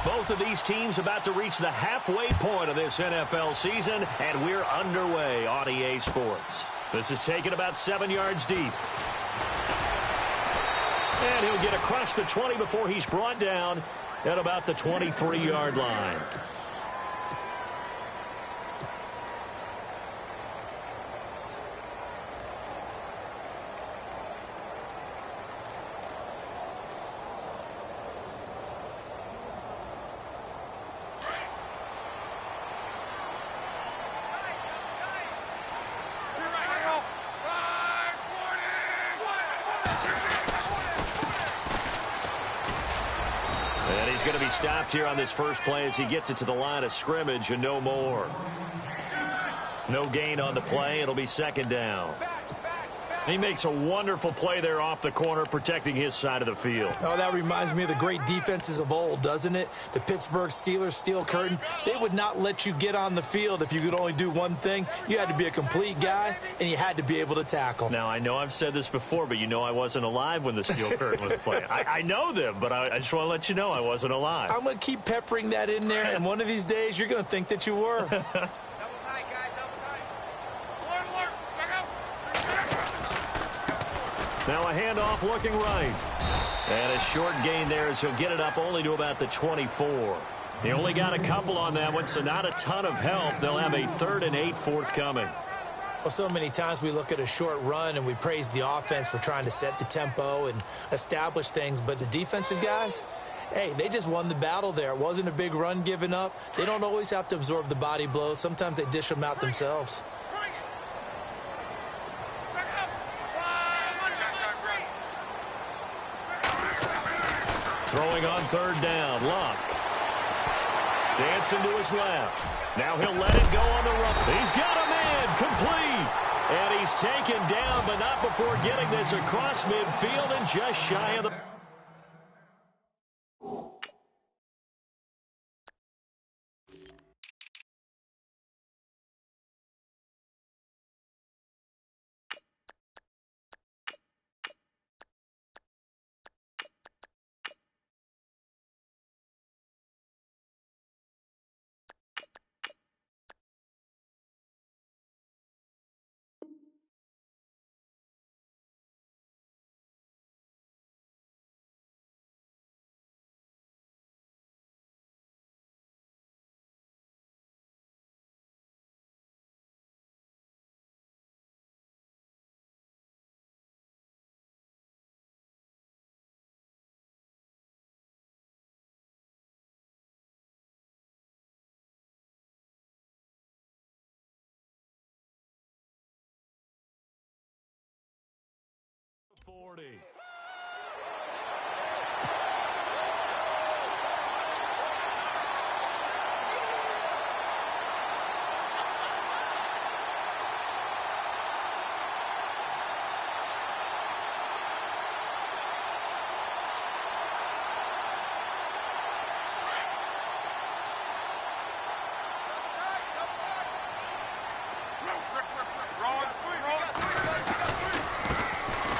Both of these teams about to reach the halfway point of this NFL season, and we're underway on EA Sports. This is taken about 7 yards deep. And he'll get across the 20 before he's brought down at about the 23-yard line. He's going to be stopped here on this first play as he gets it to the line of scrimmage and no more. No gain on the play. It'll be second down. He makes a wonderful play there off the corner, protecting his side of the field. Oh, that reminds me of the great defenses of old, doesn't it? The Pittsburgh Steelers, Steel Curtain, they would not let you get on the field if you could only do one thing. You had to be a complete guy, and you had to be able to tackle. Now, I know I've said this before, but you know I wasn't alive when the Steel Curtain was playing. I know them, but I just want to let you know I wasn't alive. I'm going to keep peppering that in there, and one of these days you're going to think that you were. Now a handoff looking right. And a short gain there as he'll get it up only to about the 24. He only got a couple on that one, so not a ton of help. They'll have a 3rd and 8 forthcoming. Well, so many times we look at a short run and we praise the offense for trying to set the tempo and establish things, but the defensive guys, hey, they just won the battle there. It wasn't a big run given up. They don't always have to absorb the body blows. Sometimes they dish them out themselves. Throwing on 3rd down, Luck. Dancing to his left. Now he'll let it go on the run. He's got a man, complete. And he's taken down, but not before getting this across midfield and just shy of the...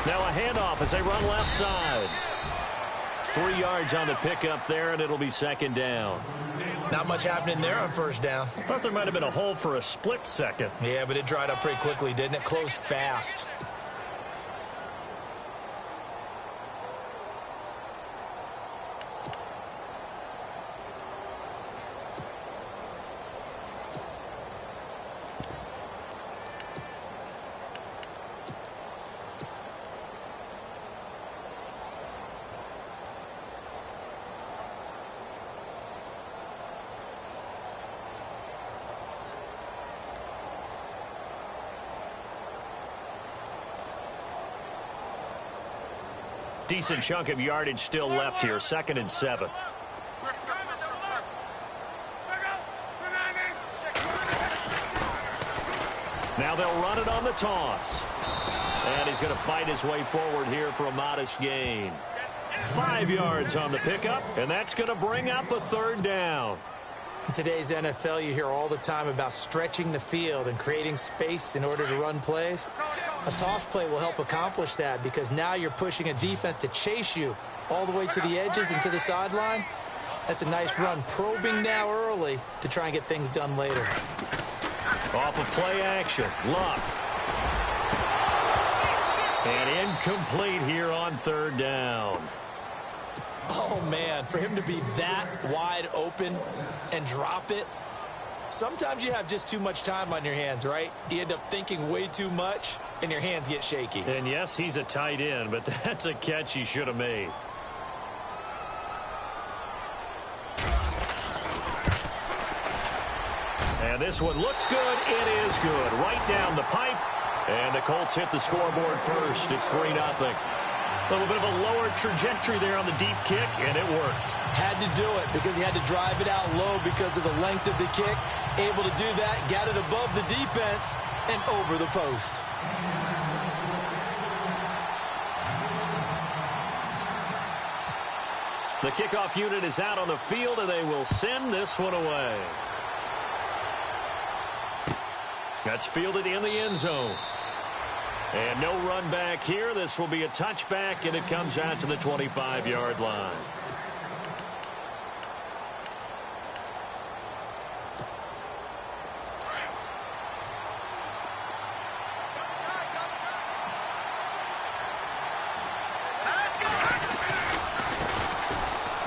Now a handoff as they run left side. 3 yards on the pickup there, and it'll be second down. Not much happening there on first down. I thought there might have been a hole for a split second. Yeah, but it dried up pretty quickly, didn't it? Closed fast. Decent chunk of yardage still left here. 2nd and 7. Now they'll run it on the toss. And he's going to fight his way forward here for a modest gain. 5 yards on the pickup, and that's going to bring up a 3rd down. In today's NFL, you hear all the time about stretching the field and creating space in order to run plays. A toss play will help accomplish that because now you're pushing a defense to chase you all the way to the edges and to the sideline. That's a nice run, probing now early to try and get things done later. Off of play action, Luck. And incomplete here on third down. Oh, man, for him to be that wide open and drop it. Sometimes you have just too much time on your hands, right? You end up thinking way too much, and your hands get shaky. And yes, he's a tight end, but that's a catch he should have made. And this one looks good. It is good. Right down the pipe. And the Colts hit the scoreboard first. It's 3-0. A little bit of a lower trajectory there on the deep kick, and it worked. Had to do it because he had to drive it out low because of the length of the kick. Able to do that, got it above the defense and over the post. The kickoff unit is out on the field, and they will send this one away. That's fielded in the end zone. And no run back here. This will be a touchback, and it comes out to the 25-yard line.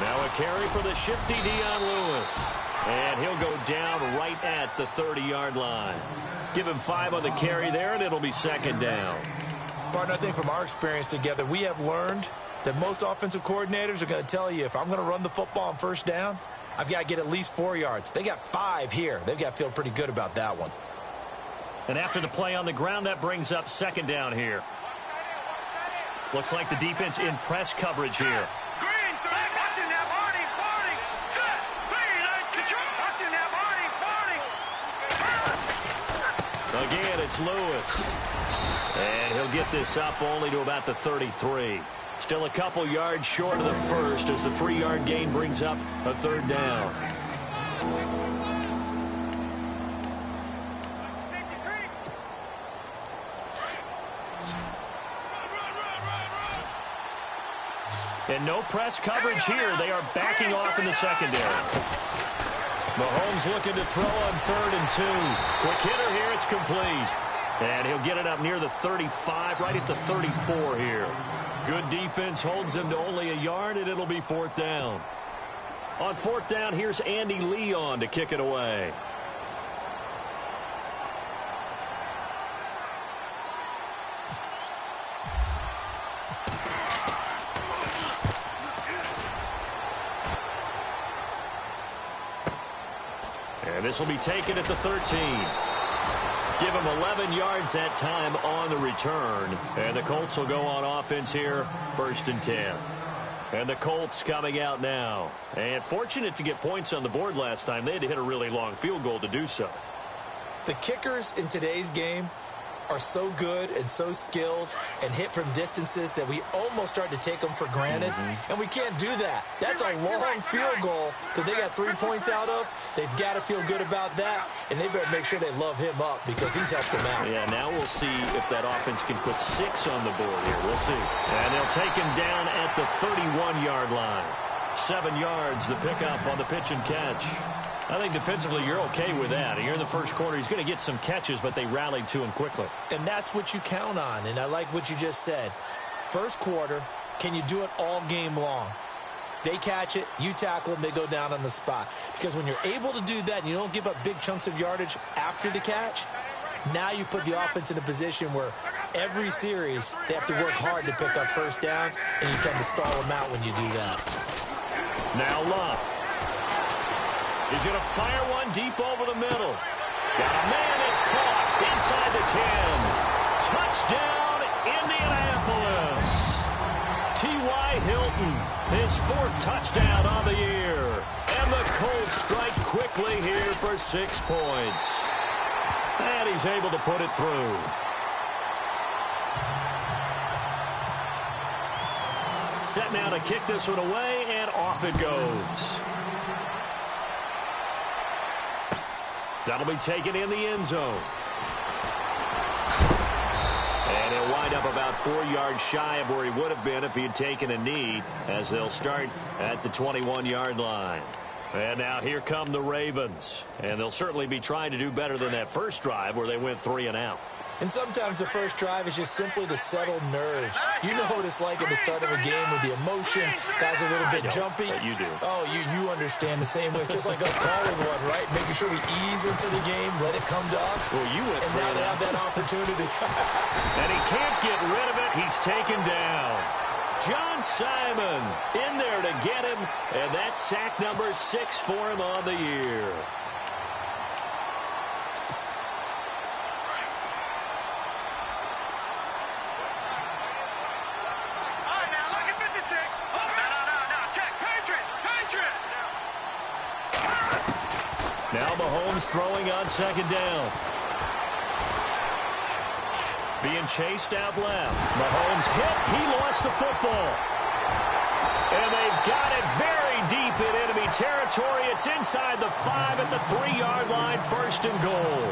Now a carry for the shifty Dion Lewis. And he'll go down right at the 30-yard line. Give him 5 on the carry there, and it'll be second down. Partner, I think from our experience together, we have learned that most offensive coordinators are going to tell you, if I'm going to run the football on first down, I've got to get at least 4 yards. They got 5 here. They've got to feel pretty good about that one. And after the play on the ground, that brings up second down here. Looks like the defense in press coverage here. Again, it's Lewis. And he'll get this up only to about the 33. Still a couple yards short of the first as the 3-yard gain brings up a third down. And no press coverage here. They are backing off in the secondary. Mahomes looking to throw on 3rd and 2. Quick hitter here, it's complete. And he'll get it up near the 35, right at the 34 here. Good defense holds him to only a yard, and it'll be 4th down. On 4th down, here's Andy Leon to kick it away. And this will be taken at the 13. Give him 11 yards that time on the return. And the Colts will go on offense here, 1st and 10. And the Colts coming out now. And fortunate to get points on the board last time. They had to hit a really long field goal to do so. The kickers in today's game are so good and so skilled and hit from distances that we almost start to take them for granted. And we can't do that. That's a long field goal that they got 3 points out of. They've got to feel good about that, and they better make sure they love him up because he's helped them out. Yeah, now we'll see if that offense can put 6 on the board here. We'll see. And they'll take him down at the 31-yard line. 7 yards, the pickup on the pitch and catch. I think defensively you're okay with that. Here in the first quarter, he's going to get some catches, but they rallied to him quickly. And that's what you count on, and I like what you just said. First quarter, can you do it all game long? They catch it, you tackle them, they go down on the spot. Because when you're able to do that and you don't give up big chunks of yardage after the catch, now you put the offense in a position where every series they have to work hard to pick up first downs, and you tend to stall them out when you do that. Now Luck. He's going to fire one deep over the middle. Got a man that's caught inside the 10. Touchdown, Indianapolis. T.Y. Hilton, his 4th touchdown on the year. And the Colts strike quickly here for 6 points. And he's able to put it through. Set now to kick this one away, and off it goes. That'll be taken in the end zone. And he'll wind wind up about 4 yards shy of where he would have been if he had taken a knee, as they'll start at the 21-yard line. And now here come the Ravens. And they'll certainly be trying to do better than that first drive where they went 3 and out. And sometimes the first drive is just simply to settle nerves. You know what it's like at the start of a game with the emotion. Guys are a little bit jumpy. But you do. Oh, you understand the same way. It's just like us calling one, right? Making sure we ease into the game, let it come to us. Well, you went and now they have that opportunity. And he can't get rid of it. He's taken down. John Simon in there to get him. And that's sack number 6 for him on the year. Now Mahomes throwing on second down. Being chased out left. Mahomes hit. He lost the football. And they've got it very deep in enemy territory. It's inside the 5 at the 3-yard line. 1st and goal.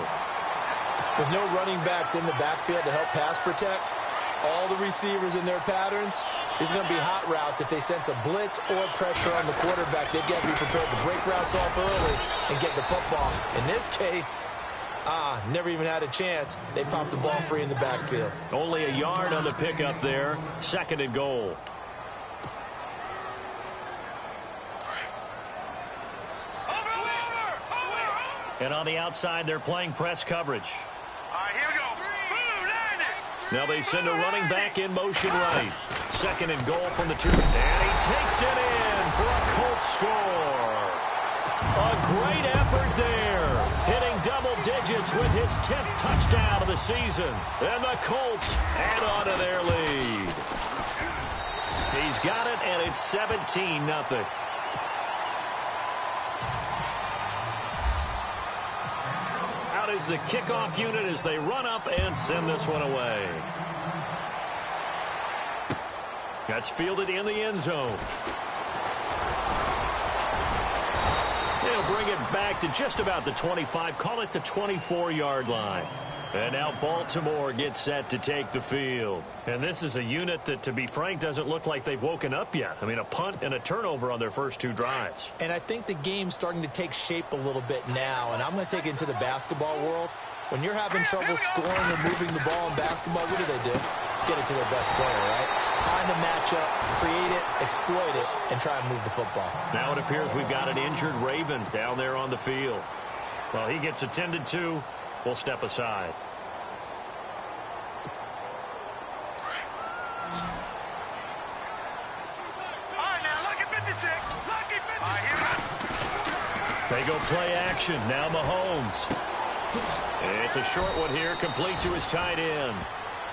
With no running backs in the backfield to help pass protect, all the receivers in their patterns, these are going to be hot routes. If they sense a blitz or pressure on the quarterback, they've got to be prepared to break routes off early and get the football. In this case, never even had a chance. They popped the ball free in the backfield. Only a yard on the pickup there. 2nd and goal. And on the outside, they're playing press coverage. Here we go. Now they send a running back in motion right. 2nd and goal from the 2. And he takes it in for a Colts score. A great effort there. Hitting double digits with his 10th touchdown of the season. And the Colts add on to their lead. He's got it, and it's 17-0. Out is the kickoff unit as they run up and send this one away. That's fielded in the end zone. They'll bring it back to just about the 25, call it the 24-yard line. And now Baltimore gets set to take the field. And this is a unit that, to be frank, doesn't look like they've woken up yet. I mean, a punt and a turnover on their first 2 drives. And I think the game's starting to take shape a little bit now. And I'm going to take it into the basketball world. When you're having trouble scoring or moving the ball in basketball, what do? Get it to their best player, right? Find a matchup, create it, exploit it, and try and move the football. Now it appears we've got an injured Ravens down there on the field. Well, he gets attended to. We'll step aside. They go play action. Now Mahomes. It's a short one here, complete to his tight end.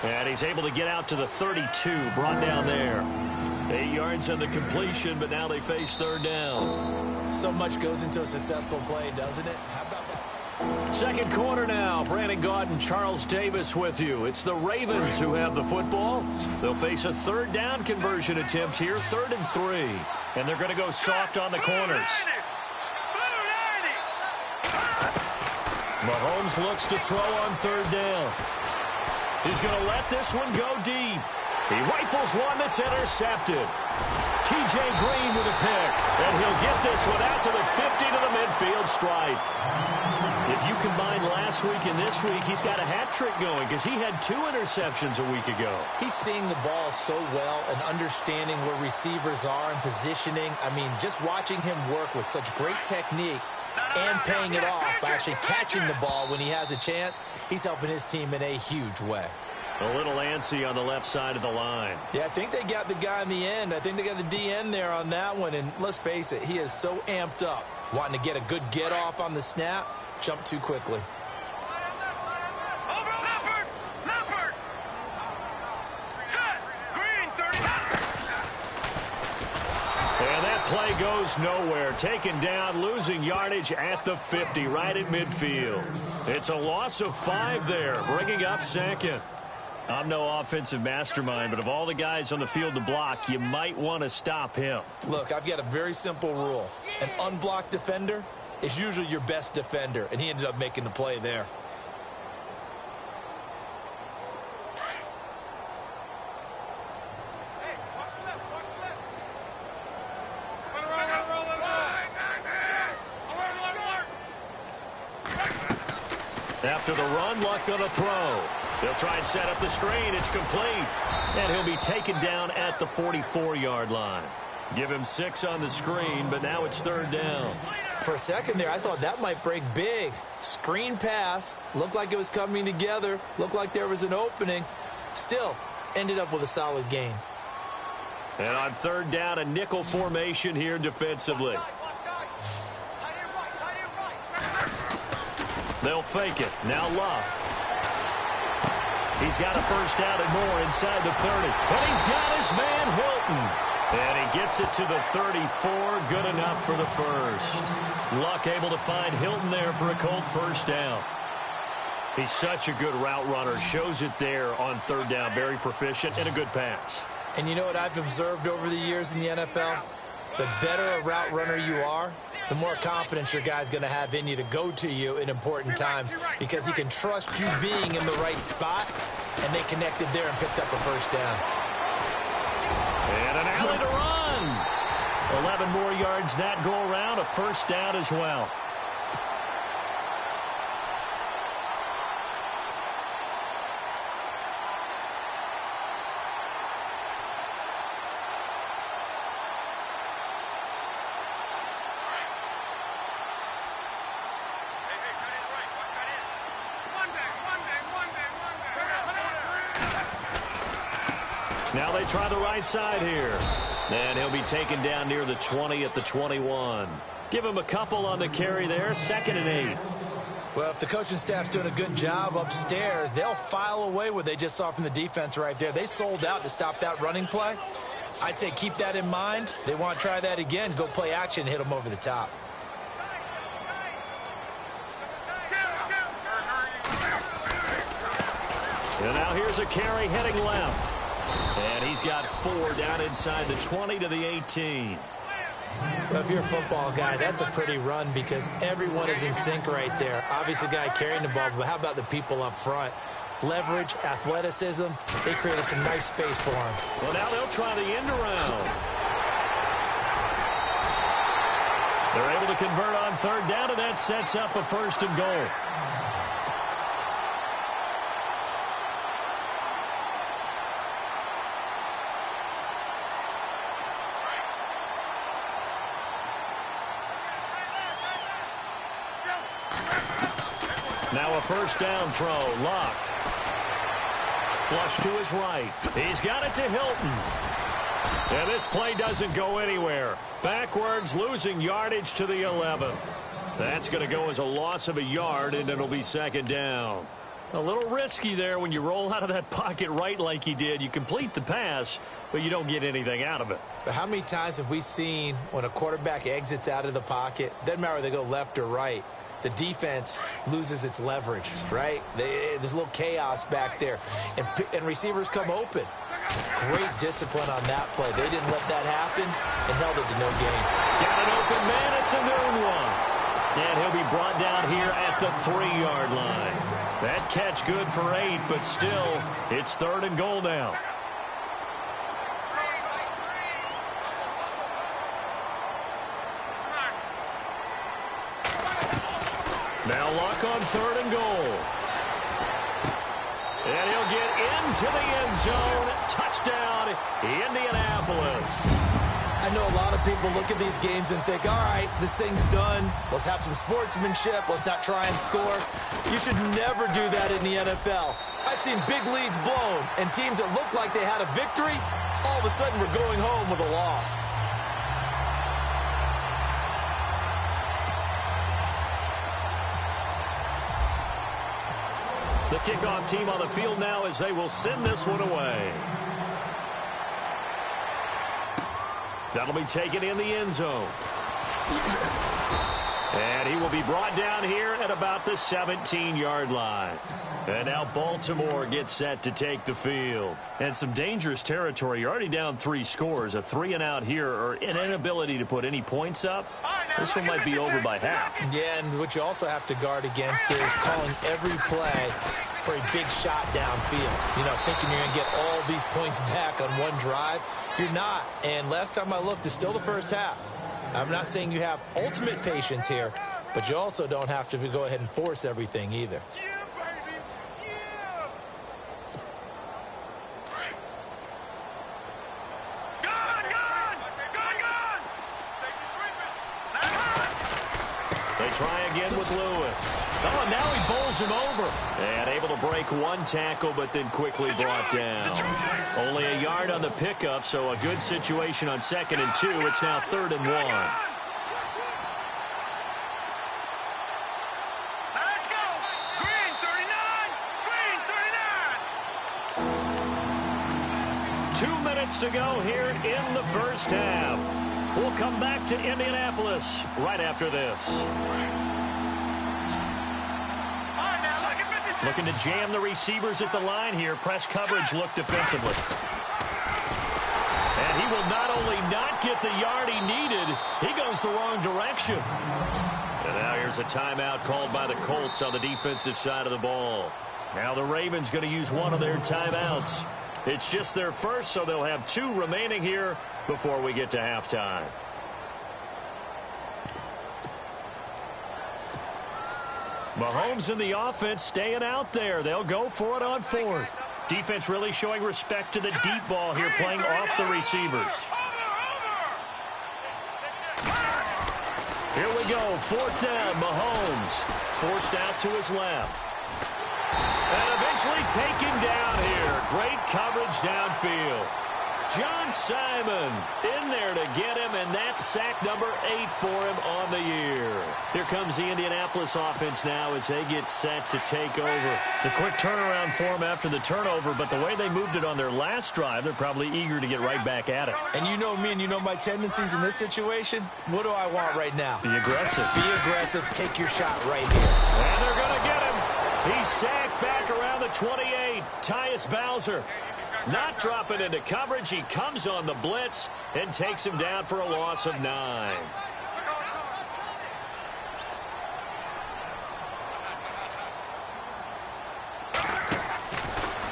And he's able to get out to the 32, brought down there. 8 yards on the completion, but now they face 3rd down. So much goes into a successful play, doesn't it? How about that? 2nd quarter now. Brandon Gaudin, Charles Davis with you. It's the Ravens who have the football. They'll face a 3rd down conversion attempt here, 3rd and 3. And they're going to go soft on the corners. Mahomes looks to throw on 3rd down. He's going to let this one go deep. He rifles one that's intercepted. T.J. Green with a pick. And he'll get this one out to the 50 to the midfield stripe. If you combine last week and this week, he's got a hat trick going because he had 2 interceptions a week ago. He's seeing the ball so well and understanding where receivers are and positioning. I mean, just watching him work with such great technique and paying it off by actually catching the ball when he has a chance, he's helping his team in a huge way. A little antsy on the left side of the line. Yeah, I think they got the guy in the end. I think they got the DN there on that one. And let's face it, he is so amped up, wanting to get a good get off on the snap, jump too quickly. Play goes nowhere. Taken down, losing yardage at the 50, right at midfield. It's a loss of 5 there, bringing up 2nd. I'm no offensive mastermind, but of all the guys on the field to block, you might want to stop him. Look, I've got a very simple rule. An unblocked defender is usually your best defender, and he ended up making the play there. After the run, Luck on a throw. They'll try and set up the screen. It's complete. And he'll be taken down at the 44-yard line. Give him 6 on the screen, but now it's 3rd down. For a second there, I thought that might break big. Screen pass. Looked like it was coming together. Looked like there was an opening. Still, ended up with a solid gain. And on 3rd down, a nickel formation here defensively. They'll fake it. Now Luck. He's got a first down and more inside the 30. And he's got his man Hilton. And he gets it to the 34. Good enough for the first. Luck able to find Hilton there for a Colt first down. He's such a good route runner. Shows it there on 3rd down. Very proficient and a good pass. And you know what I've observed over the years in the NFL? The better a route runner you are, the more confidence your guy's going to have in you to go to you in important times because he can trust you being in the right spot, and they connected there and picked up a first down. And an alley to run. 11 more yards that go around, a first down as well. Now they try the right side here. And he'll be taken down near the 20 at the 21. Give him a couple on the carry there. 2nd and 8. Well, if the coaching staff's doing a good job upstairs, they'll file away what they just saw from the defense right there. They sold out to stop that running play. I'd say keep that in mind. They want to try that again. Go play action and hit them over the top. And now here's a carry heading left. And he's got 4 down inside the 20 to the 18. Well, if you're a football guy, that's a pretty run because everyone is in sync right there. Obviously, the guy carrying the ball, but how about the people up front? Leverage, athleticism, they created some nice space for him. Well, now they'll try the end around. They're able to convert on 3rd down, and that sets up a 1st and goal. Now a first down throw. Luck. Flush to his right. He's got it to Hilton. And this play doesn't go anywhere. Backwards, losing yardage to the 11. That's going to go as a loss of a yard, and it'll be 2nd down. A little risky there when you roll out of that pocket right like he did. You complete the pass, but you don't get anything out of it. But how many times have we seen when a quarterback exits out of the pocket, doesn't matter whether they go left or right, the defense loses its leverage, right? There's a little chaos back there, and receivers come open. Great discipline on that play. They didn't let that happen and held it to no gain. Got an open man. It's a noon one. And he'll be brought down here at the 3-yard line. That catch good for 8, but still, it's 3rd and goal now. Now Luck on 3rd and goal. And he'll get into the end zone. Touchdown, Indianapolis. I know a lot of people look at these games and think, all right, this thing's done. Let's have some sportsmanship. Let's not try and score. You should never do that in the NFL. I've seen big leads blown, and teams that looked like they had a victory, all of a sudden were going home with a loss. The kickoff team on the field now as they will send this one away. That'll be taken in the end zone. And he will be brought down here at about the 17-yard line. And now Baltimore gets set to take the field. And some dangerous territory. You're already down 3 scores. A 3-and-out here, or an inability to put any points up. This one might be over by half. Yeah, and what you also have to guard against is calling every play for a big shot downfield. You know, thinking you're going to get all these points back on one drive. You're not. And last time I looked, it's still the first half. I'm not saying you have ultimate patience here, but you also don't have to go ahead and force everything either. again with Lewis. Oh, and now he bowls him over. And able to break one tackle, but then quickly brought down. Only a yard on the pickup, so a good situation on 2nd and 2. It's now 3rd and 1. Let's go. Green 39. Green 39. 2 minutes to go here in the first half. We'll come back to Indianapolis right after this. Looking to jam the receivers at the line here. Press coverage look defensively. And he will not only not get the yard he needed, he goes the wrong direction. And now here's a timeout called by the Colts on the defensive side of the ball. Now the Ravens going to use one of their timeouts. It's just their first, so they'll have 2 remaining here before we get to halftime. Mahomes and the offense staying out there. They'll go for it on 4th. Defense really showing respect to the deep ball here, playing off the receivers. Here we go, 4th down, Mahomes. Forced out to his left. And eventually taken down here. Great coverage downfield. John Simon in there to get him, and that's sack number 8 for him on the year. Here comes the Indianapolis offense now as they get set to take over. It's a quick turnaround for them after the turnover, but the way they moved it on their last drive, they're probably eager to get right back at it. And you know me and you know my tendencies in this situation. What do I want right now? Be aggressive. Be aggressive. Take your shot right here. And they're going to get him. He's sacked back around the 28. Tyus Bowser. Not dropping into coverage. He comes on the blitz and takes him down for a loss of 9.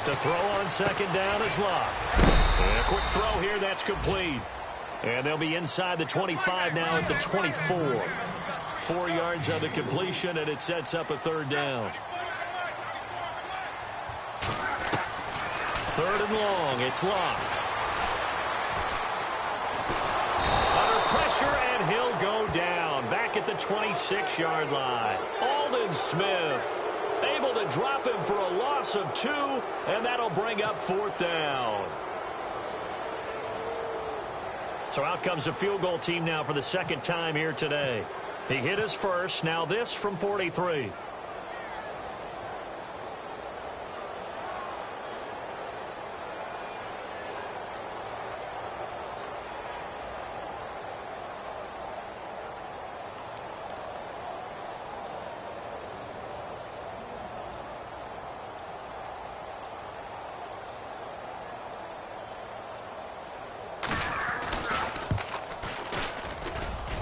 To throw on 2nd down is Locke. And a quick throw here. That's complete. And they'll be inside the 25 now at the 24. 4 yards on the completion, and it sets up a 3rd down. 3rd and long. It's Locke. Under pressure, and he'll go down. Back at the 26-yard line. Aldon Smith able to drop him for a loss of 2, and that'll bring up 4th down. So out comes the field goal team now for the 2nd time here today. He hit his first. Now this from 43.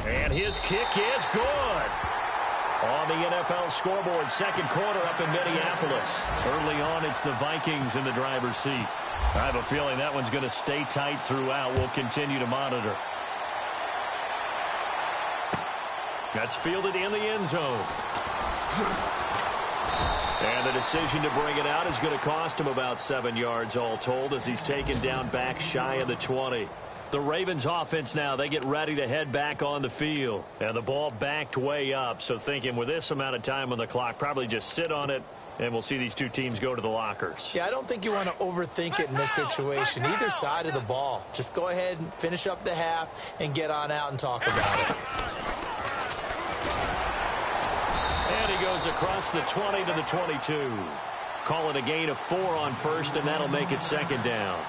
And his kick is good. On the NFL scoreboard, 2nd quarter up in Minneapolis. Early on, it's the Vikings in the driver's seat. I have a feeling that one's going to stay tight throughout. We'll continue to monitor. That's fielded in the end zone. And the decision to bring it out is going to cost him about 7 yards all told as he's taken down back shy of the 20. The Ravens offense now, they get ready to head back on the field. And the ball backed way up, so thinking with this amount of time on the clock, probably just sit on it, and we'll see these 2 teams go to the lockers. Yeah, I don't think you want to overthink it in this situation. Either side of the ball. Just go ahead and finish up the half and get on out and talk about it. And he goes across the 20 to the 22. Call it a gain of 4 on 1st, and that'll make it 2nd down.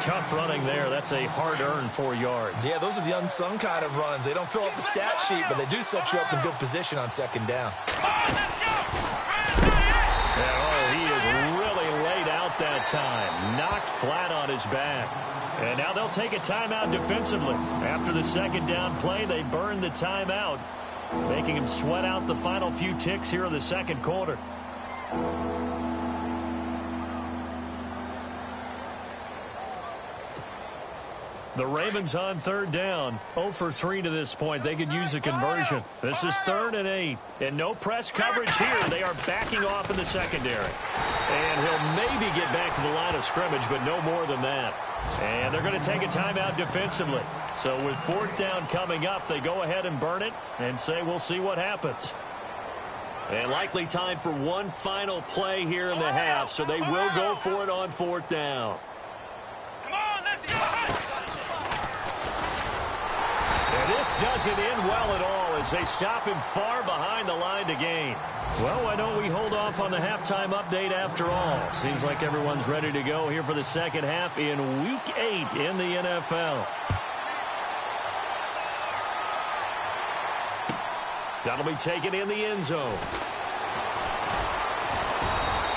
Tough running there. That's a hard-earned 4 yards. Yeah, those are the unsung kind of runs. They don't fill up the stat sheet, but they do set you up in good position on 2nd down. And, he is really laid out that time. Knocked flat on his back. And now they'll take a timeout defensively. After the 2nd down play, they burn the timeout, making him sweat out the final few ticks here in the 2nd quarter. The Ravens on 3rd down. 0 for 3 to this point. They could use a conversion. This is 3rd and 8. And no press coverage here. They are backing off in the secondary. And he'll maybe get back to the line of scrimmage, but no more than that. And they're going to take a timeout defensively. So with 4th down coming up, they go ahead and burn it and say we'll see what happens. And likely time for one final play here in the half, so they will go for it on 4th down. Come on, let's go. And this doesn't end well at all as they stop him far behind the line to gain. Well, why don't we hold off on the halftime update after all? Seems like everyone's ready to go here for the second half in Week 8 in the NFL. That'll be taken in the end zone.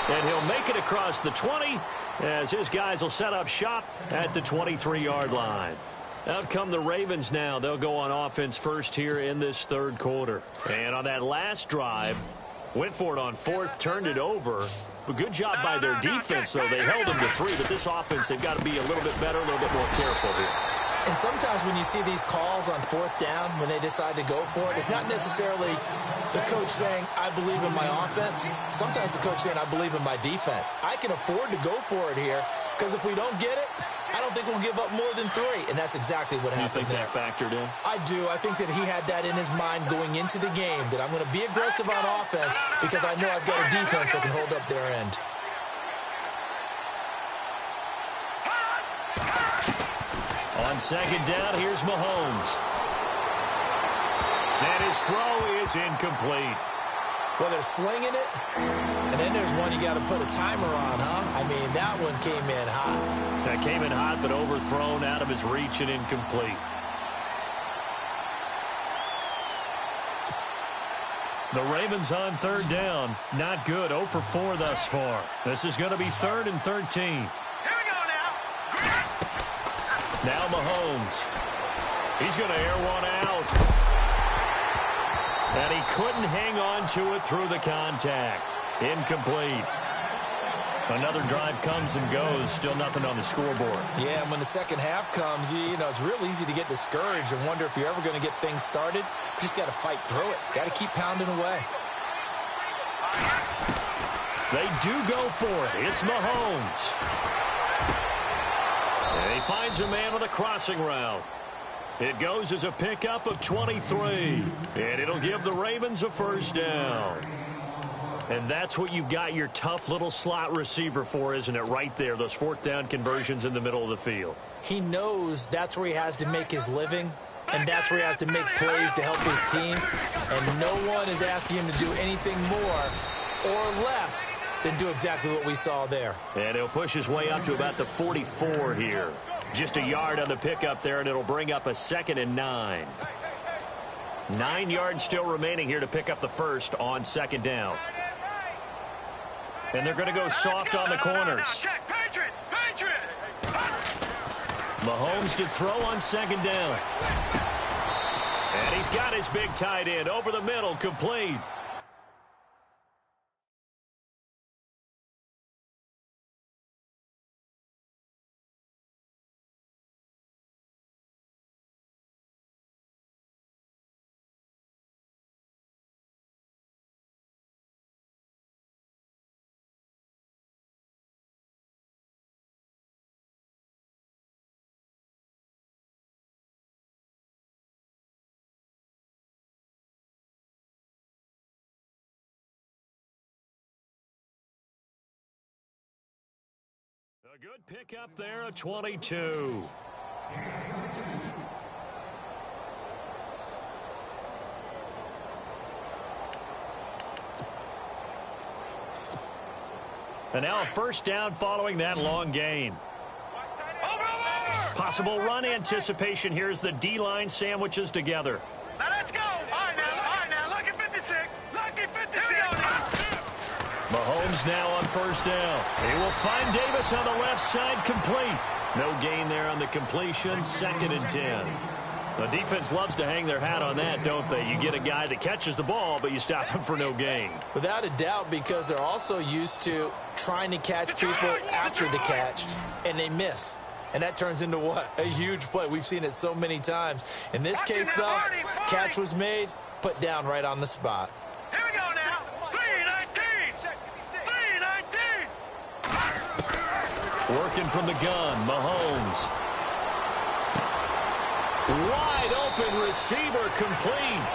And he'll make it across the 20 as his guys will set up shop at the 23-yard line. Out come the Ravens now. They'll go on offense first here in this third quarter. And on that last drive, went for it on 4th, turned it over. But good job by their defense, though. They held them to 3, but this offense, they've got to be a little bit better, a little bit more careful here. And sometimes when you see these calls on 4th down, when they decide to go for it, it's not necessarily the coach saying, I believe in my offense. Sometimes the coach saying, I believe in my defense. I can afford to go for it here because if we don't get it, I don't think we'll give up more than 3. And that's exactly what happened there. You think that factored in? I do. I think that he had that in his mind going into the game, that I'm going to be aggressive on offense because I know I've got a defense that can hold up their end. On 2nd down, here's Mahomes. And his throw is incomplete. Well, they're slinging it, and then there's one you got to put a timer on, huh? I mean, that one came in hot. That came in hot, but overthrown out of his reach and incomplete. The Ravens on 3rd down. Not good. 0 for 4 thus far. This is going to be 3rd and 13. Here we go now. Now Mahomes. He's going to air one out. And he couldn't hang on to it through the contact. Incomplete. Another drive comes and goes. Still nothing on the scoreboard. Yeah, and when the second half comes, you know, it's real easy to get discouraged and wonder if you're ever going to get things started. You just got to fight through it. Got to keep pounding away. They do go for it. It's Mahomes. And he finds a man on a crossing route. It goes as a pickup of 23. And it'll give the Ravens a 1st down. And that's what you've got your tough little slot receiver for, isn't it? Right there, those 4th down conversions in the middle of the field. He knows that's where he has to make his living, and that's where he has to make plays to help his team. And no one is asking him to do anything more or less than do exactly what we saw there. And he'll push his way up to about the 44 here. Just a yard on the pickup there, and it'll bring up a 2nd and 9. 9 yards still remaining here to pick up the 1st on 2nd down. And they're going to go soft on the corners. Mahomes to throw on 2nd down. And he's got his big tight end over the middle, complete. A good pickup there, a 22. And now a 1st down following that long gain. Possible run anticipation here as the D-line sandwiches together. Now let's go. All right now. Lucky 56. Lucky 56. Mahomes now on 1st down. He will find Davis on the left side, complete. No gain there on the completion, 2nd and 10. The defense loves to hang their hat on that, don't they? You get a guy that catches the ball, but you stop him for no gain. Without a doubt, because they're also used to trying to catch people after the catch, and they miss. And that turns into what? A huge play. We've seen it so many times. In this case, though, catch was made, put down right on the spot. Here we go now. 3-19. 3-19. Working from the gun, Mahomes. Wide open receiver, complete.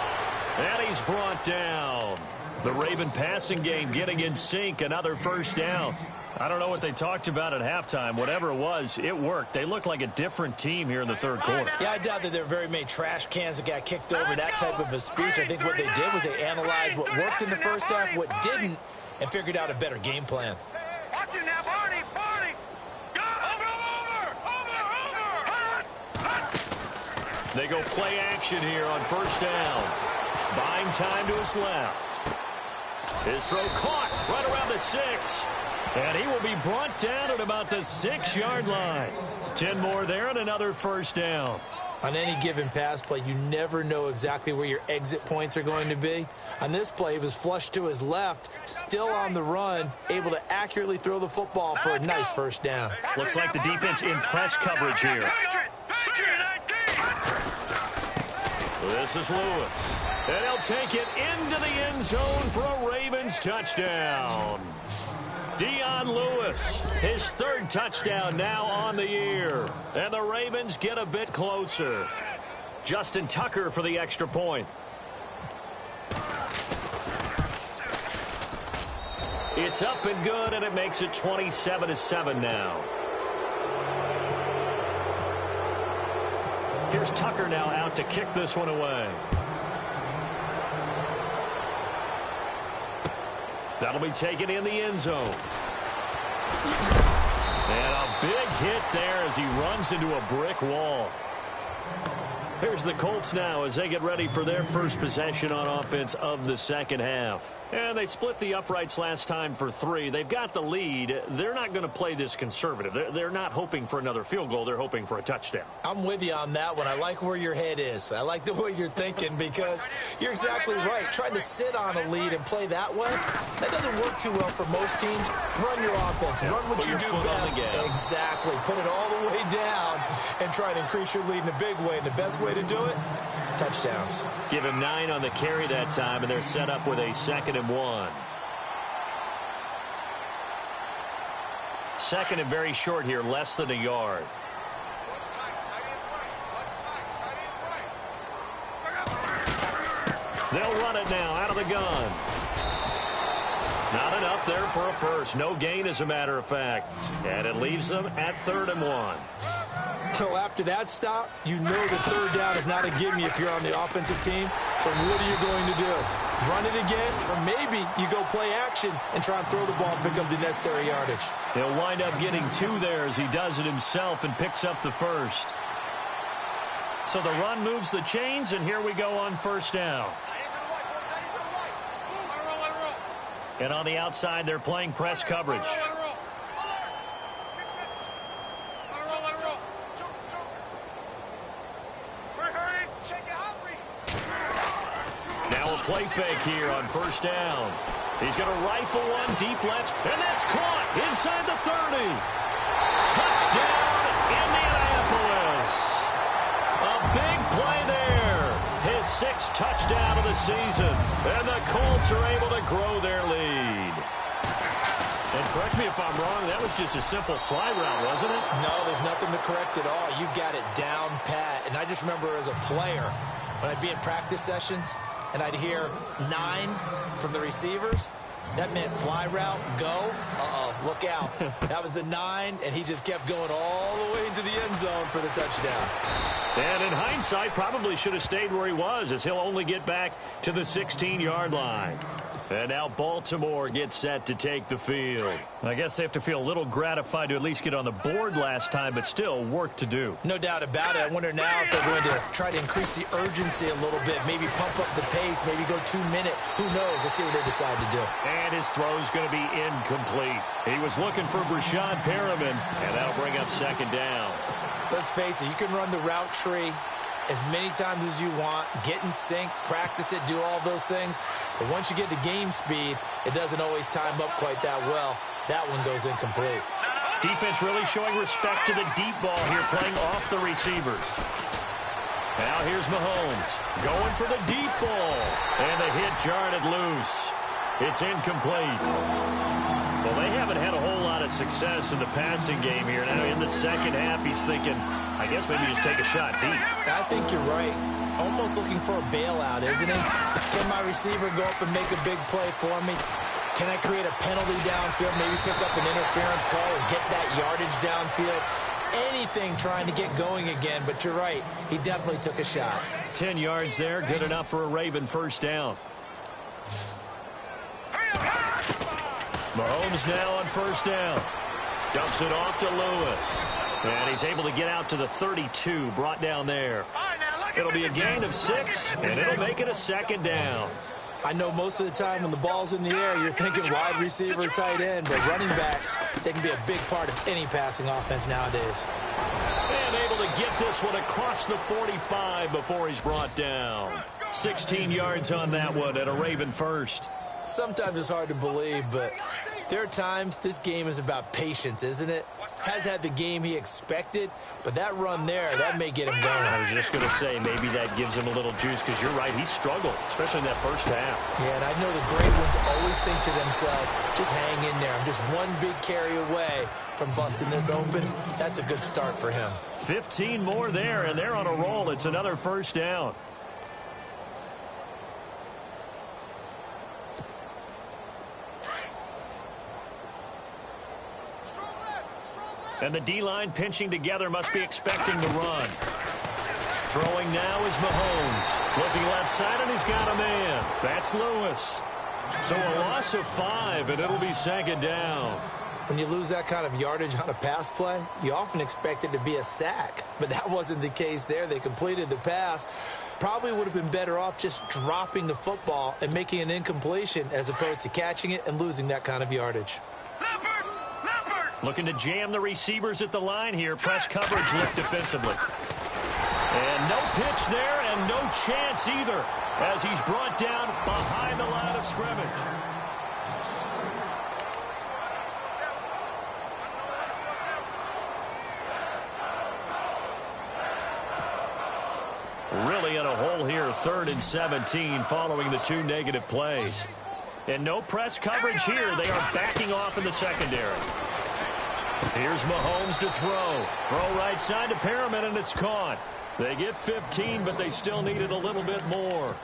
And he's brought down. The Raven passing game getting in sync, another first down. I don't know what they talked about at halftime. Whatever it was, it worked. They look like a different team here in the third quarter. Yeah, I doubt that there are very many trash cans that got kicked over, that type of a speech. I think what they did was they analyzed what worked in the first half, what didn't, and figured out a better game plan. Watch it now, Barney, Barney. Go, over. They go play action here on first down. Buying time to his left. His throw caught right around the 6. And he will be brought down at about the 6-yard line. 10 more there and another first down. On any given pass play, you never know exactly where your exit points are going to be. On this play, he was flushed to his left, still on the run, able to accurately throw the football for a nice first down. Looks like the defense in press coverage here. This is Lewis. And he'll take it into the end zone for a Ravens touchdown. Dion Lewis, his third touchdown now on the year. And the Ravens get a bit closer. Justin Tucker for the extra point. It's up and good, and it makes it 27-7 now. Here's Tucker now out to kick this one away. That'll be taken in the end zone. And a big hit there as he runs into a brick wall. Here's the Colts now as they get ready for their first possession on offense of the second half. And they split the uprights last time for 3. They've got the lead. They're not going to play this conservative. They're not hoping for another field goal. They're hoping for a touchdown. I'm with you on that one. I like where your head is. I like the way you're thinking because you're exactly right. Trying to sit on a lead and play that way, that doesn't work too well for most teams. Run your offense. Run what you do best. Exactly. Put it all the way down and try to increase your lead in a big way. And the best way to do it, touchdowns. Give him 9 on the carry that time, and they're set up with a 2nd and 1. 2nd and very short here, less than a yard. They'll run it now out of the gun. Not enough there for a first. No gain, as a matter of fact. And it leaves them at 3rd and 1. So after that stop, you know that third down is not a gimme if you're on the offensive team. So what are you going to do? Run it again? Or maybe you go play action and try and throw the ball and pick up the necessary yardage. He'll wind up getting 2 there as he does it himself and picks up the first. So the run moves the chains, and here we go on first down. And on the outside, they're playing press coverage. Now a play fake here on first down. He's going to rifle one deep left, and that's caught inside the 30. Touchdown, Indianapolis. A big play there. His 6th touchdown of the season. And the Colts are able to grow their lead. And correct me if I'm wrong, that was just a simple fly route, wasn't it? No, there's nothing to correct at all. You've got it down pat. And I just remember as a player, when I'd be in practice sessions, and I'd hear 9 from the receivers, that meant fly route, go, look out. That was the 9, and he just kept going all the way into the end zone for the touchdown. And in hindsight, probably should have stayed where he was, as he'll only get back to the 16-yard line. And now Baltimore gets set to take the field. I guess they have to feel a little gratified to at least get on the board last time, but still work to do. No doubt about it. I wonder now if they're going to try to increase the urgency a little bit, maybe pump up the pace, maybe go 2-minute. Who knows? Let's see what they decide to do. And his throw's going to be incomplete. He was looking for Brashad Perriman, and that'll bring up 2nd down. Let's face it, you can run the route tree as many times as you want, get in sync, practice it, do all those things. But once you get to game speed, it doesn't always time up quite that well. That one goes incomplete. Defense really showing respect to the deep ball here, playing off the receivers. Now here's Mahomes going for the deep ball. And the hit jarred it loose. It's incomplete. Well, they haven't had a whole lot of success in the passing game here. Now in the second half, he's thinking, I guess maybe just take a shot deep. I think you're right. Almost looking for a bailout, isn't it? Can my receiver go up and make a big play for me? Can I create a penalty downfield, maybe pick up an interference call or get that yardage downfield? Anything trying to get going again, but you're right. He definitely took a shot. 10 yards there, good enough for a Raven first down. Mahomes now on first down. Dumps it off to Lewis. And he's able to get out to the 32, brought down there. It'll be a gain of 6, and it'll make it a second down. I know most of the time when the ball's in the air, you're thinking wide receiver, tight end, but running backs, they can be a big part of any passing offense nowadays. And able to get this one across the 45 before he's brought down. 16 yards on that one at a Raven first. Sometimes it's hard to believe, but there are times this game is about patience, isn't it? Has had the game he expected, but that run there, that may get him going. I was just going to say, maybe that gives him a little juice, because you're right, he struggled, especially in that first half. Yeah, and I know the great ones always think to themselves, just hang in there. I'm just one big carry away from busting this open. That's a good start for him. 15 more there, and they're on a roll. It's another first down. And the D-line pinching together, must be expecting the run. Throwing now is Mahomes. Looking left side, and he's got a man. That's Lewis. So a loss of 5, and it'll be second down. When you lose that kind of yardage on a pass play, you often expect it to be a sack. But that wasn't the case there. They completed the pass. Probably would have been better off just dropping the football and making an incompletion as opposed to catching it and losing that kind of yardage. Looking to jam the receivers at the line here. Press coverage lift defensively. And no pitch there and no chance either as he's brought down behind the line of scrimmage. Really in a hole here, 3rd and 17 following the 2 negative plays. And no press coverage here. They are backing off in the secondary. Here's Mahomes to throw. Throw right side to Perriman, and it's caught. They get 15, but they still needed a little bit more.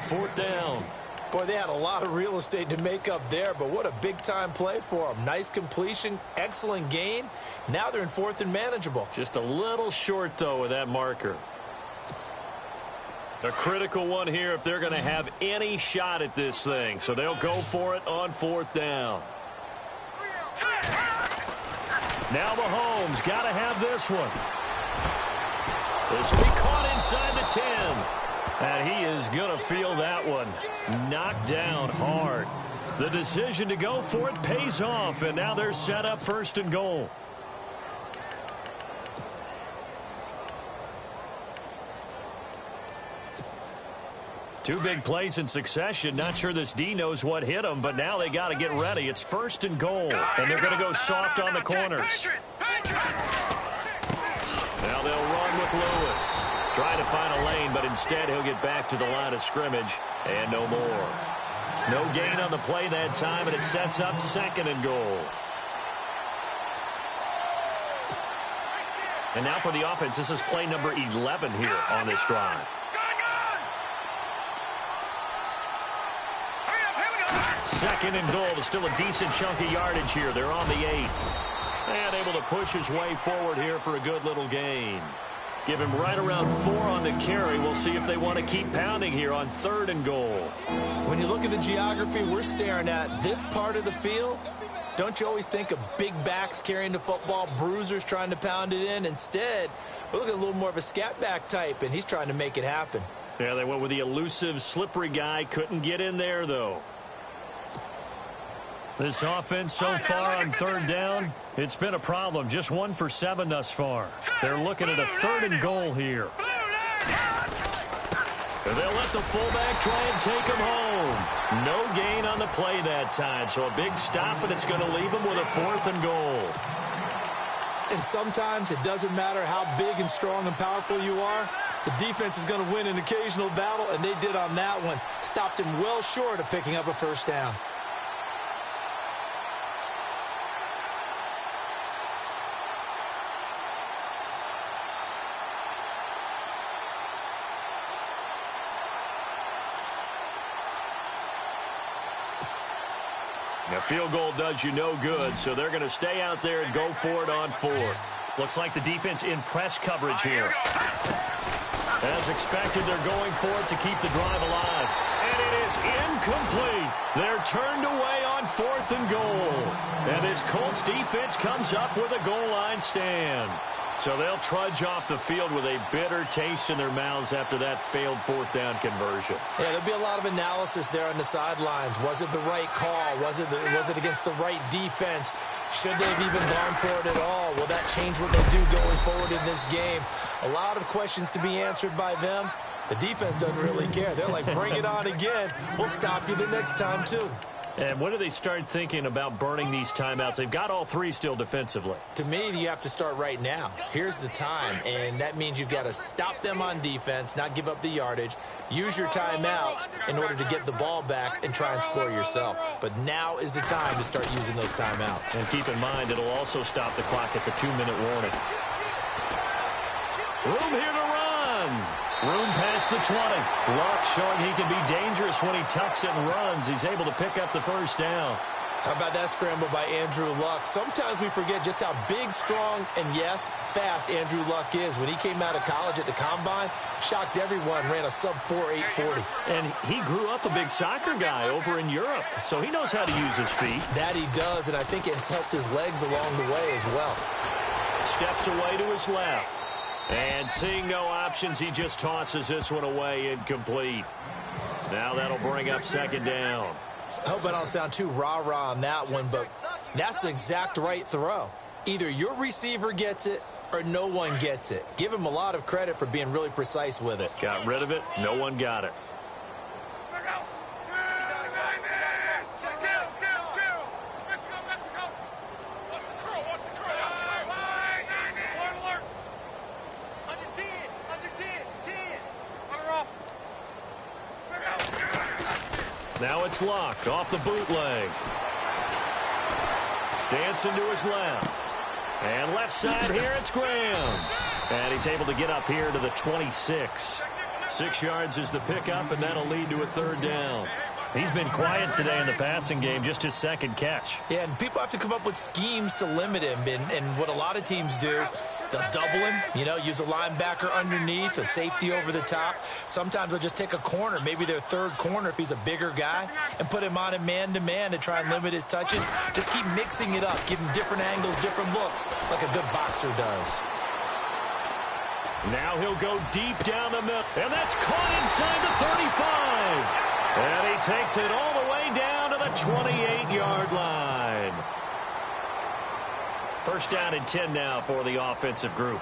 4th down. Boy, they had a lot of real estate to make up there, but what a big-time play for them. Nice completion, excellent gain. Now they're in 4th and manageable. Just a little short, though, with that marker. A critical one here if they're going to have any shot at this thing. So they'll go for it on 4th down. Now Mahomes got to have this one. This will be caught inside the 10. And he is going to feel that one. Knocked down hard. The decision to go for it pays off, and now they're set up 1st and goal. Two big plays in succession. Not sure this D knows what hit him, but now they got to get ready. It's 1st and goal, and they're going to go soft on the corners. Now they'll run with Lewis. Trying to find a lane, but instead he'll get back to the line of scrimmage, and no more. No gain on the play that time, and it sets up 2nd and goal. And now for the offense, this is play number 11 here on this drive. 2nd and goal. Still a decent chunk of yardage here. They're on the 8. And able to push his way forward here for a good little gain. Give him right around 4 on the carry. We'll see if they want to keep pounding here on 3rd and goal. When you look at the geography we're staring at, this part of the field, don't you always think of big backs carrying the football, bruisers trying to pound it in? Instead, we're looking at a little more of a scat back type, and he's trying to make it happen. Yeah, they went with the elusive, slippery guy. Couldn't get in there, though. This offense so far on 3rd down, it's been a problem. Just 1 for 7 thus far. They're looking at a 3rd and goal here. And they'll let the fullback try and take him home. No gain on the play that time. So a big stop, and it's going to leave him with a 4th and goal. And sometimes it doesn't matter how big and strong and powerful you are. The defense is going to win an occasional battle, and they did on that one. Stopped him well short of picking up a 1st down. A field goal does you no good, so they're going to stay out there and go for it on fourth. Looks like the defense in press coverage here. As expected, they're going for it to keep the drive alive. And it is incomplete. They're turned away on 4th and goal. And this Colts defense comes up with a goal line stand. So they'll trudge off the field with a bitter taste in their mouths after that failed 4th down conversion. Yeah, there'll be a lot of analysis there on the sidelines. Was it the right call? Was it against the right defense? Should they have even gone for it at all? Will that change what they do going forward in this game? A lot of questions to be answered by them. The defense doesn't really care. They're like, bring it on again. We'll stop you the next time, too. And when do they start thinking about burning these timeouts? They've got all three still defensively. To me, you have to start right now. Here's the time, and that means you've got to stop them on defense, not give up the yardage, use your timeouts in order to get the ball back and try and score yourself. But now is the time to start using those timeouts. And keep in mind, it'll also stop the clock at the 2-minute warning. Room here to run. Room past the 20. Luck showing he can be dangerous when he tucks it and runs. He's able to pick up the first down. How about that scramble by Andrew Luck? Sometimes we forget just how big, strong, and, yes, fast Andrew Luck is. When he came out of college at the Combine, shocked everyone, ran a sub-4 840. And he grew up a big soccer guy over in Europe, so he knows how to use his feet. That he does, and I think it's helped his legs along the way as well. Steps away to his left. And seeing no options, he just tosses this one away, incomplete. Now that'll bring up second down. I hope I don't sound too rah-rah on that one, but that's the exact right throw. Either your receiver gets it or no one gets it. Give him a lot of credit for being really precise with it. Got rid of it. No one got it. Now it's Luck off the bootleg. Dancing to his left. And left side here, it's Graham. And he's able to get up here to the 26. 6 yards is the pickup, and that'll lead to a third down. He's been quiet today in the passing game, just his second catch. Yeah, and people have to come up with schemes to limit him. And what a lot of teams do, they'll double him, use a linebacker underneath, a safety over the top. Sometimes they'll just take a corner, maybe their third corner if he's a bigger guy, and put him on a man-to-man to try and limit his touches. Just keep mixing it up, give him different angles, different looks, like a good boxer does. Now he'll go deep down the middle, and that's caught inside the 35. And he takes it all the way down to the 28-yard line. First down and 10 now for the offensive group.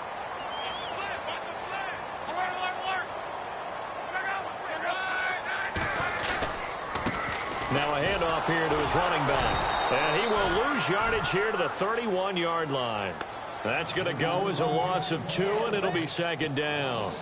Now a handoff here to his running back. And he will lose yardage here to the 31-yard line. That's going to go as a loss of 2, and it'll be second down.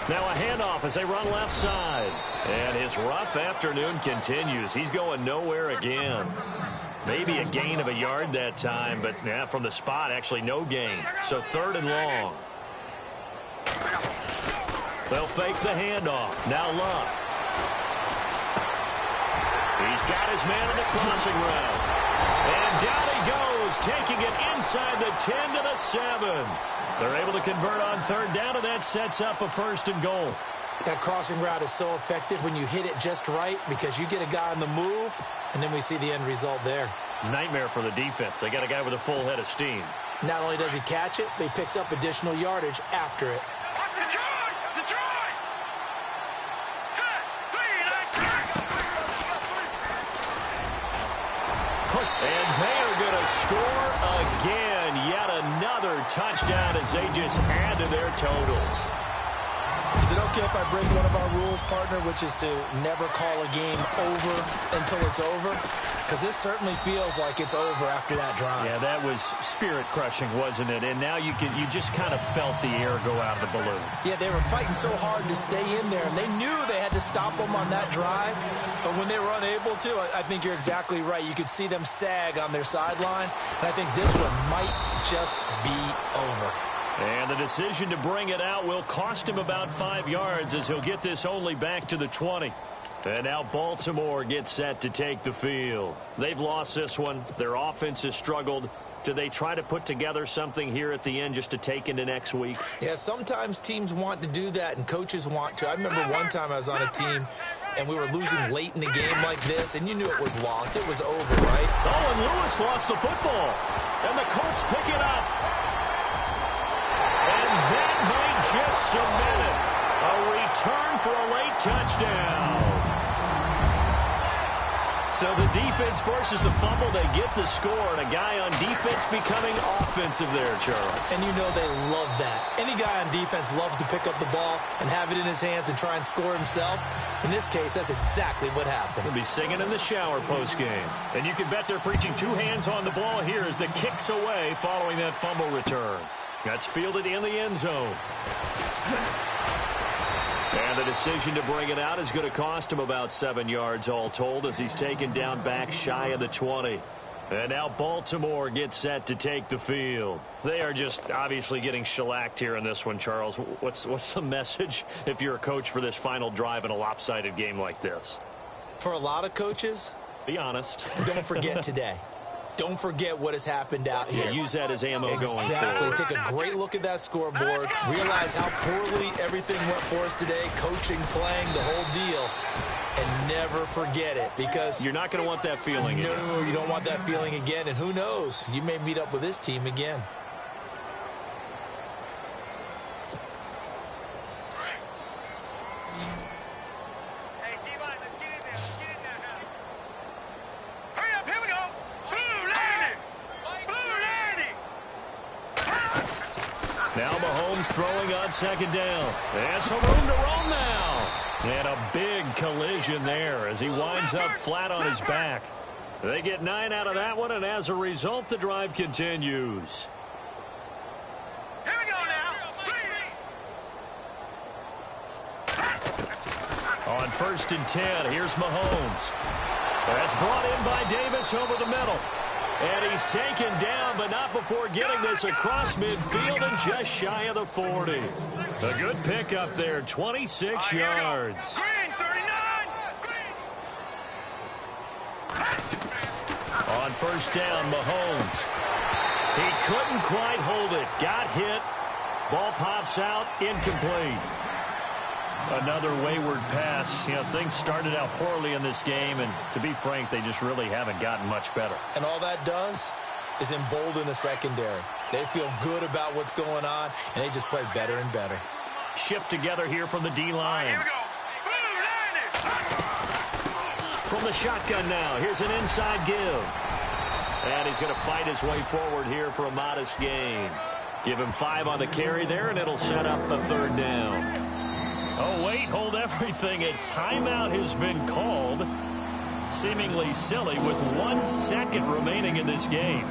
Now a handoff as they run left side. And his rough afternoon continues. He's going nowhere again. Maybe a gain of a yard that time, but from the spot, actually no gain. So third and long. They'll fake the handoff. Now Luck. He's got his man on the crossing route. And down he goes, taking it inside the 10 to the 7. They're able to convert on third down, and that sets up a first and goal. That crossing route is so effective when you hit it just right because you get a guy on the move, and then we see the end result there. Nightmare for the defense. They got a guy with a full head of steam. Not only does he catch it, but he picks up additional yardage after it. And they are going to score again. Yet another touchdown as they just add to their totals. Is it okay if I break one of our rules, partner, which is to never call a game over until it's over? Because this certainly feels like it's over after that drive. Yeah, that was spirit-crushing, wasn't it? And now you just kind of felt the air go out of the balloon. Yeah, they were fighting so hard to stay in there, and they knew they had to stop them on that drive. But when they were unable to, I think you're exactly right. You could see them sag on their sideline, and I think this one might just be over. And the decision to bring it out will cost him about 5 yards as he'll get this only back to the 20. And now Baltimore gets set to take the field. They've lost this one. Their offense has struggled. Do they try to put together something here at the end just to take into next week? Yeah, sometimes teams want to do that and coaches want to. I remember one time I was on a team and we were losing late in the game like this, and you knew it was lost. It was over, right? Oh, and Lewis lost the football. And the Colts pick it up. And that might just cement it. A return for a late touchdown. So the defense forces the fumble. They get the score, and a guy on defense becoming offensive there, Charles. And you know they love that. Any guy on defense loves to pick up the ball and have it in his hands and try and score himself. In this case, that's exactly what happened. He'll be singing in the shower post-game. And you can bet they're preaching two hands on the ball here as the kick's away following that fumble return. That's fielded in the end zone. And the decision to bring it out is going to cost him about 7 yards all told as he's taken down back shy of the 20. And now Baltimore gets set to take the field. They are just obviously getting shellacked here in this one, Charles. What's the message if you're a coach for this final drive in a lopsided game like this? For a lot of coaches, be honest. Don't forget today. Don't forget what has happened out here. Yeah, use that as ammo going forward. Exactly. Take a great look at that scoreboard. Realize how poorly everything went for us today. Coaching, playing, the whole deal. And never forget it, because you're not going to want that feeling again. No, you don't want that feeling again. And who knows? You may meet up with this team again. Now Mahomes throwing on second down. And some room to roam now. And a big collision there as he winds up flat on his back. They get 9 out of that one, and as a result, the drive continues. Here we go now. On 1st and 10, here's Mahomes. That's brought in by Davis over the middle. And he's taken down, but not before getting this across midfield and just shy of the 40. A good pickup there, 26 yards. Green, 39. On 1st down, Mahomes. He couldn't quite hold it. Got hit. Ball pops out, incomplete. Another wayward pass. You know, things started out poorly in this game, and to be frank, they just really haven't gotten much better. And all that does is embolden the secondary. They feel good about what's going on, and they just play better and better. Shift together here from the D-line. Here we go. From the shotgun now, here's an inside give. And he's going to fight his way forward here for a modest gain. Give him 5 on the carry there, and it'll set up a 3rd down. Oh, wait, hold everything. A timeout has been called. Seemingly silly with 1 second remaining in this game.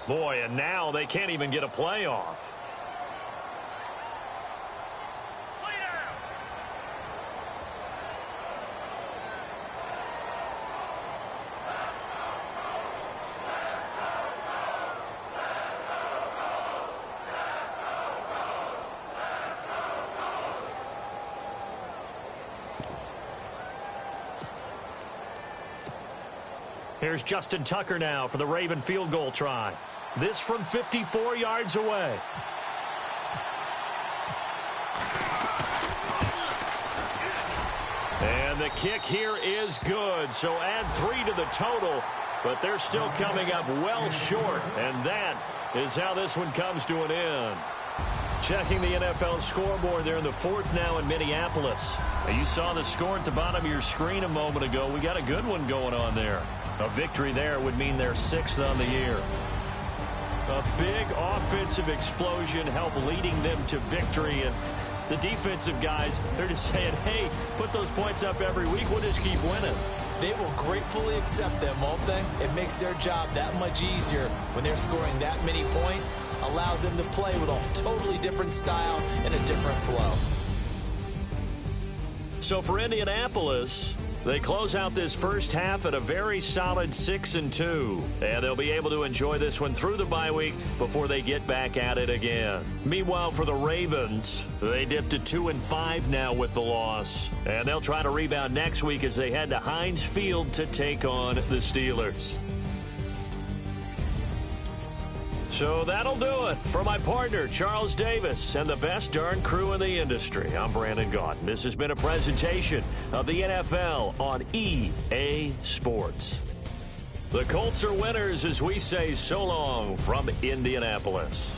Boy, and now they can't even get a playoff. Here's Justin Tucker now for the Raven field goal try. This from 54 yards away. And the kick here is good, so add 3 to the total, but they're still coming up well short, and that is how this one comes to an end. Checking the NFL scoreboard there in the fourth now in Minneapolis. You saw the score at the bottom of your screen a moment ago. We got a good one going on there. A victory there would mean they're 6th on the year. A big offensive explosion helped leading them to victory, and the defensive guys, they're just saying, hey, put those points up every week. We'll just keep winning. They will gratefully accept them, won't they? It makes their job that much easier when they're scoring that many points. Allows them to play with a totally different style and a different flow. So for Indianapolis, they close out this first half at a very solid 6-2. And they'll be able to enjoy this one through the bye week before they get back at it again. Meanwhile, for the Ravens, they dipped to 2-5 now with the loss. And they'll try to rebound next week as they head to Heinz Field to take on the Steelers. So that'll do it. For my partner, Charles Davis, and the best darn crew in the industry, I'm Brandon Gaudin. This has been a presentation of the NFL on EA Sports. The Colts are winners as we say so long from Indianapolis.